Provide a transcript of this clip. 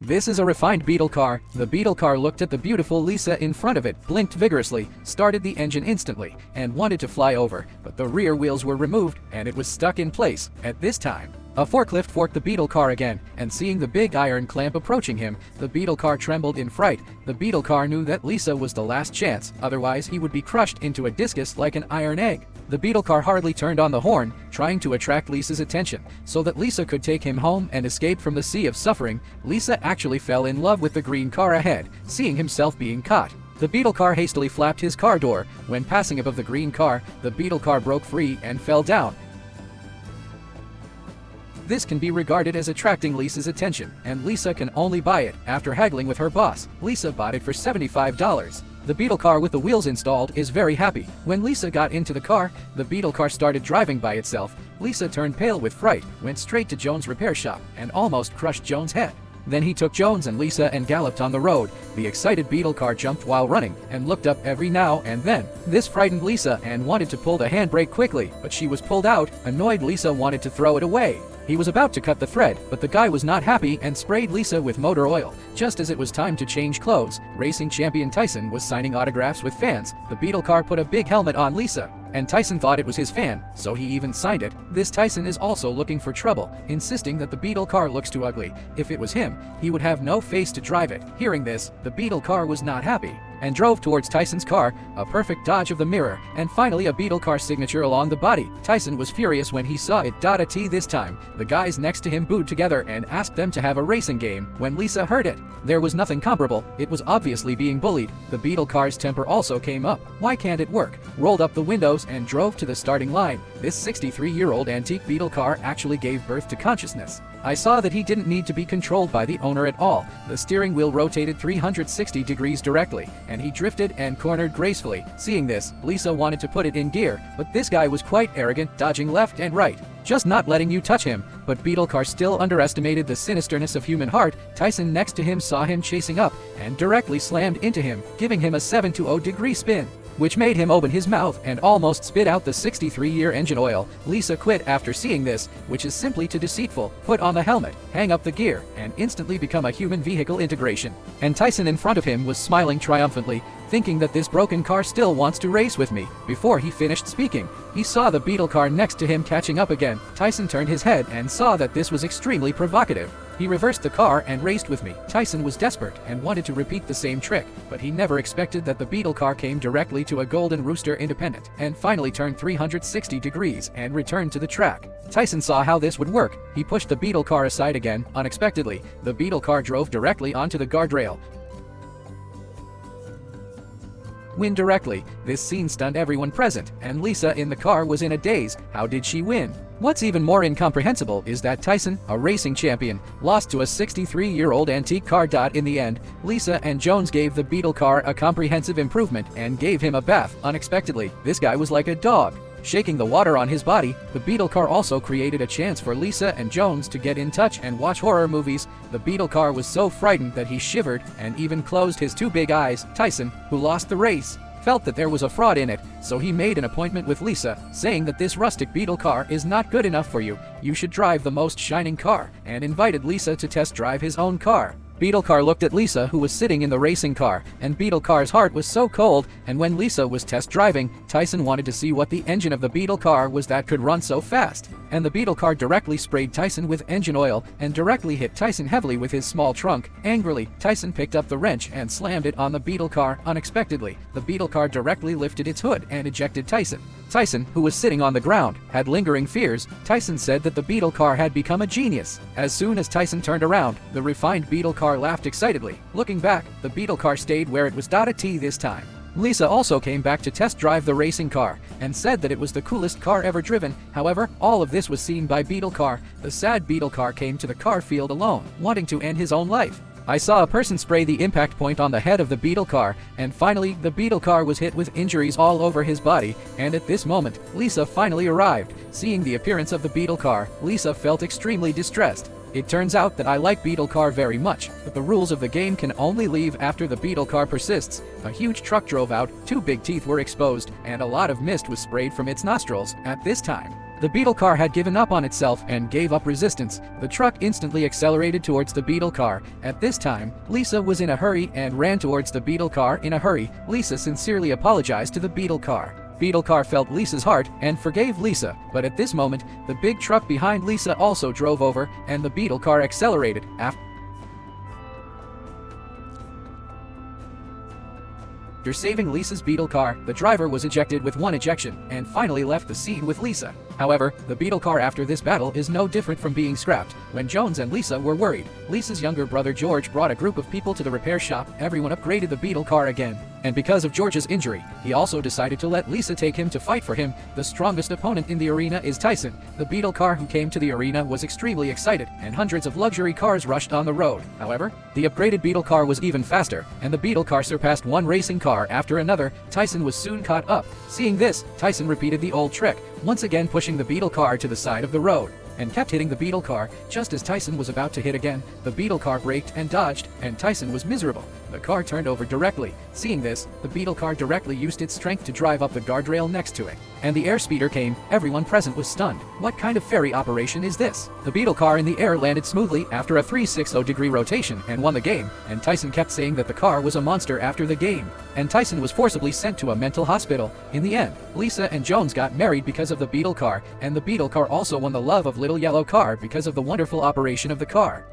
This is a refined Beetle car. The Beetle car looked at the beautiful Lisa in front of it, blinked vigorously, started the engine instantly, and wanted to fly over, but the rear wheels were removed, and it was stuck in place. At this time, a forklift forked the Beetle car again, and seeing the big iron clamp approaching him, the Beetle car trembled in fright. The Beetle car knew that Lisa was the last chance, otherwise he would be crushed into a discus like an iron egg. The Beetle car hardly turned on the horn, trying to attract Lisa's attention, so that Lisa could take him home and escape from the sea of suffering. Lisa actually fell in love with the green car ahead, seeing himself being caught. The Beetle car hastily flapped his car door. When passing above the green car, the Beetle car broke free and fell down. This can be regarded as attracting Lisa's attention, and Lisa can only buy it after haggling with her boss. Lisa bought it for $75. The Beetle car with the wheels installed is very happy. When Lisa got into the car, the Beetle car started driving by itself. Lisa turned pale with fright, went straight to Jones' repair shop, and almost crushed Jones' head. Then he took Jones and Lisa and galloped on the road. The excited Beetle car jumped while running and looked up every now and then. This frightened Lisa and wanted to pull the handbrake quickly, but she was pulled out. Annoyed, Lisa wanted to throw it away. He was about to cut the thread, but the guy was not happy and sprayed Lisa with motor oil. Just as it was time to change clothes, racing champion Tyson was signing autographs with fans. The Beetle car put a big helmet on Lisa, and Tyson thought it was his fan, so he even signed it. This Tyson is also looking for trouble, insisting that the Beetle car looks too ugly. If it was him, he would have no face to drive it. Hearing this, the Beetle car was not happy and drove towards Tyson's car, a perfect dodge of the mirror, and finally a Beetle car signature along the body. Tyson was furious when he saw it. A T this time. The guys next to him booed together and asked them to have a racing game. When Lisa heard it, there was nothing comparable. It was obviously being bullied. The Beetle car's temper also came up. Why can't it work? Rolled up the windows and drove to the starting line. This 63-year-old antique Beetle car actually gave birth to consciousness. I saw that he didn't need to be controlled by the owner at all. The steering wheel rotated 360 degrees directly, and he drifted and cornered gracefully. Seeing this, Lisa wanted to put it in gear, but this guy was quite arrogant, dodging left and right, just not letting you touch him. But Beetle car still underestimated the sinisterness of human heart. Tyson next to him saw him chasing up and directly slammed into him, giving him a 720-degree spin, which made him open his mouth and almost spit out the 63-year engine oil. Lisa quit after seeing this, which is simply too deceitful. Put on the helmet, hang up the gear, and instantly become a human vehicle integration. And Tyson in front of him was smiling triumphantly, thinking that this broken car still wants to race with me. Before he finished speaking, he saw the Beetle car next to him catching up again. Tyson turned his head and saw that this was extremely provocative. He reversed the car and raced with me. Tyson was desperate and wanted to repeat the same trick, but he never expected that the Beetle car came directly to a Golden Rooster Independent and finally turned 360 degrees and returned to the track. Tyson saw how this would work. He pushed the Beetle car aside again. Unexpectedly, the Beetle car drove directly onto the guardrail. Win directly. This scene stunned everyone present, and Lisa in the car was in a daze. How did she win? What's even more incomprehensible is that Tyson, a racing champion, lost to a 63-year-old antique car. In the end, Lisa and Jones gave the Beetle car a comprehensive improvement and gave him a bath. Unexpectedly, this guy was like a dog, shaking the water on his body. The Beetle car also created a chance for Lisa and Jones to get in touch and watch horror movies. The Beetle car was so frightened that he shivered and even closed his two big eyes. Tyson, who lost the race, felt that there was a fraud in it, so he made an appointment with Lisa, saying that this rustic Beetle car is not good enough for you. You should drive the most shining car, and invited Lisa to test drive his own car. Beetle car looked at Lisa, who was sitting in the racing car, and Beetle car's heart was so cold. And when Lisa was test driving, Tyson wanted to see what the engine of the Beetle car was that could run so fast. And the Beetle car directly sprayed Tyson with engine oil and directly hit Tyson heavily with his small trunk. Angrily, Tyson picked up the wrench and slammed it on the Beetle car. Unexpectedly, the Beetle car directly lifted its hood and ejected Tyson. Tyson, who was sitting on the ground, had lingering fears. Tyson said that the Beetle car had become a genius. As soon as Tyson turned around, the refined Beetle car laughed excitedly. Looking back, the Beetle car stayed where it was. T this time. Lisa also came back to test drive the racing car and said that it was the coolest car ever driven. However, all of this was seen by Beetle car. The sad Beetle car came to the car field alone, wanting to end his own life. I saw a person spray the impact point on the head of the Beetle car, and finally the Beetle car was hit with injuries all over his body. And at this moment, Lisa finally arrived. Seeing the appearance of the Beetle car, Lisa felt extremely distressed. It turns out that I like Beetle car very much, but the rules of the game can only leave after the Beetle car persists. A huge truck drove out, two big teeth were exposed, and a lot of mist was sprayed from its nostrils. At this time, The Beetle car had given up on itself and gave up resistance. The truck instantly accelerated towards the Beetle car. At this time, Lisa was in a hurry and ran towards the Beetle car in a hurry. Lisa sincerely apologized to the Beetle car. Beetle car felt Lisa's heart and forgave Lisa, but at this moment, the big truck behind Lisa also drove over, and the Beetle car accelerated. After saving Lisa's Beetle car, the driver was ejected with one ejection, and finally left the scene with Lisa. However, the Beetle car after this battle is no different from being scrapped. When Jones and Lisa were worried, Lisa's younger brother George brought a group of people to the repair shop. Everyone upgraded the Beetle car again. And because of George's injury, he also decided to let Lisa take him to fight for him. The strongest opponent in the arena is Tyson. The Beetle car who came to the arena was extremely excited, and hundreds of luxury cars rushed on the road. However, the upgraded Beetle car was even faster, and the Beetle car surpassed one racing car after another. Tyson was soon caught up. Seeing this, Tyson repeated the old trick, once again pushing the Beetle car to the side of the road, and kept hitting the Beetle car. Just as Tyson was about to hit again, the Beetle car braked and dodged, and Tyson was miserable. The car turned over directly. Seeing this, the Beetle car directly used its strength to drive up the guardrail next to it. And the airspeeder came. Everyone present was stunned. What kind of ferry operation is this? The Beetle car in the air landed smoothly after a 360-degree rotation and won the game, and Tyson kept saying that the car was a monster after the game. And Tyson was forcibly sent to a mental hospital. In the end, Lisa and Jones got married because of the Beetle car, and the Beetle car also won the love of Little Yellow Car because of the wonderful operation of the car.